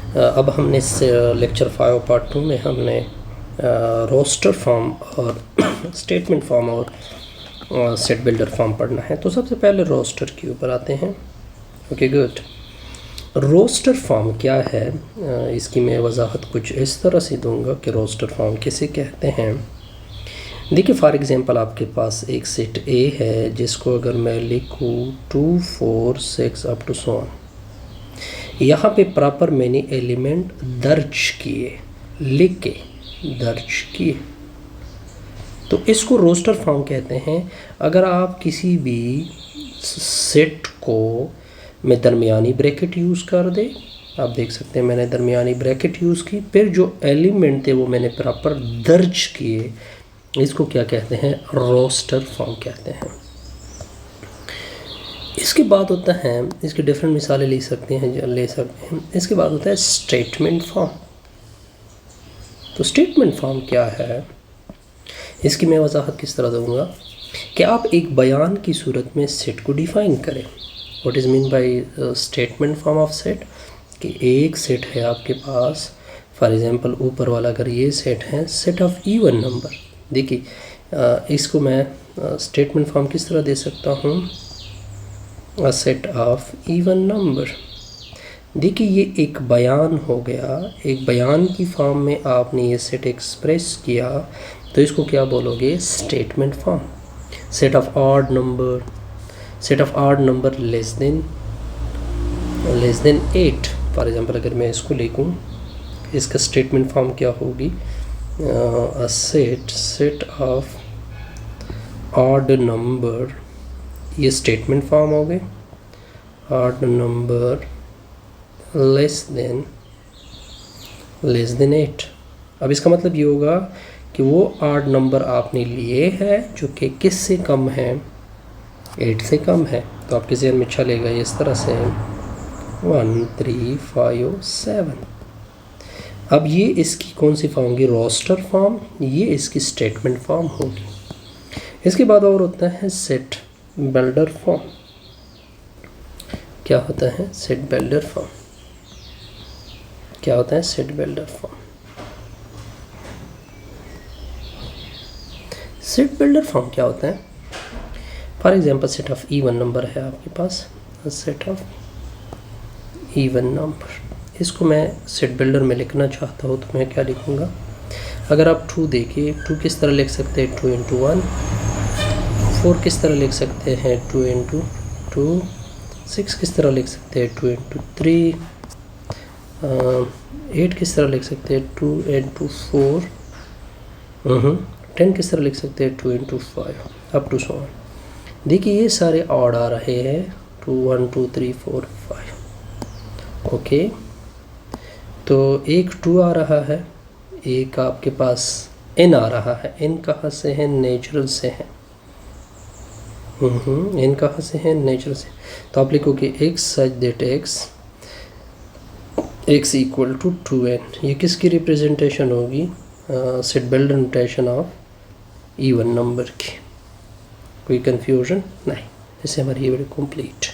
अब हमने इस लेक्चर 5 पार्ट 2 में हमने रोस्टर फॉर्म और स्टेटमेंट फॉर्म और सेट बिल्डर फॉर्म पढ़ना है। तो सबसे पहले रोस्टर के ऊपर आते हैं। Okay good. रोस्टर फॉर्म क्या है, इसकी मैं वजाहत कुछ इस तरह से दूंगा कि रोस्टर फॉर्म किसे कहते हैं। देखिए फॉर एग्ज़ाम्पल आपके पास एक सेट ए है जिसको अगर मैं लिखूँ 2 4 6 अप टू सो ऑन, यहाँ पे प्रॉपर मैंने एलिमेंट दर्ज किए, लिख के दर्ज किए, तो इसको रोस्टर फॉर्म कहते हैं। अगर आप किसी भी सेट को में दरमियानी ब्रैकेट यूज़ कर दे, आप देख सकते हैं मैंने दरमियानी ब्रैकेट यूज़ की, फिर जो एलिमेंट थे वो मैंने प्रॉपर दर्ज किए, इसको क्या कहते हैं, रोस्टर फॉर्म कहते हैं। इसके बाद होता है, इसकी डिफरेंट मिसालें ले सकते हैं। इसके बाद होता है स्टेटमेंट फॉर्म। तो स्टेटमेंट फॉर्म क्या है, इसकी मैं वजाहत किस तरह दूंगा कि आप एक बयान की सूरत में सेट को डिफ़ाइन करें। What is mean by statement form of set, कि एक सेट है आपके पास, फॉर एग्ज़ाम्पल ऊपर वाला अगर ये सेट है सेट ऑफ इवन नंबर, देखिए इसको मैं स्टेटमेंट फॉर्म किस तरह दे सकता हूँ, a set of even number. देखिए ये एक बयान हो गया, एक बयान की फॉर्म में आपने ये सेट एक्सप्रेस किया, तो इसको क्या बोलोगे, statement form. Set of odd number, set of odd number less than 8, for example अगर मैं इसको लिखूं, इसका स्टेटमेंट फॉर्म क्या होगी, a set of odd number, ये स्टेटमेंट फॉर्म हो गए, odd number less than 8। अब इसका मतलब ये होगा कि वो odd नंबर आपने लिए है जो कि किस से कम है, 8 से कम है। तो आपके ज़हन में चलेगा इस तरह से 1 3 5 7। अब ये इसकी कौन सी फॉर्म होगी, रोस्टर फॉर्म, ये इसकी स्टेटमेंट फॉर्म होगी। इसके बाद और होता है सेट बिल्डर फॉर्म। क्या होता है सेट बिल्डर फॉर्म, क्या होता है set builder form. Set builder form क्या होता है, for example set of even number है आपके पास, सेट ऑफ इवन नंबर, इसको मैं सेट बिल्डर में लिखना चाहता हूँ तो मैं क्या लिखूँगा, अगर आप 2 देखिए, 2 किस तरह लिख सकते हैं, 2 into 1, 4 किस तरह लिख सकते हैं, 2 into 2, 6 किस तरह लिख सकते हैं, 2 into 3, 8 किस तरह लिख सकते हैं, 2 into 4, 10 किस तरह लिख सकते हैं, 2 into 5 up to so on. देखिए ये सारे ऑड आ रहे हैं, 2 1 2 3 4 5। ओके, तो एक 2 आ रहा है, एक आपके पास n आ रहा है। n कहाँ से है, नेचुरल से है। n कहाँ से है, नेचुरल से। तो आप लिखोगे x such that x equal to 2n। ये किसकी रिप्रेजेंटेशन होगी, set builder notation of even number की। कोई कंफ्यूजन नहीं, इससे हमारी ये वीडियो कंप्लीट।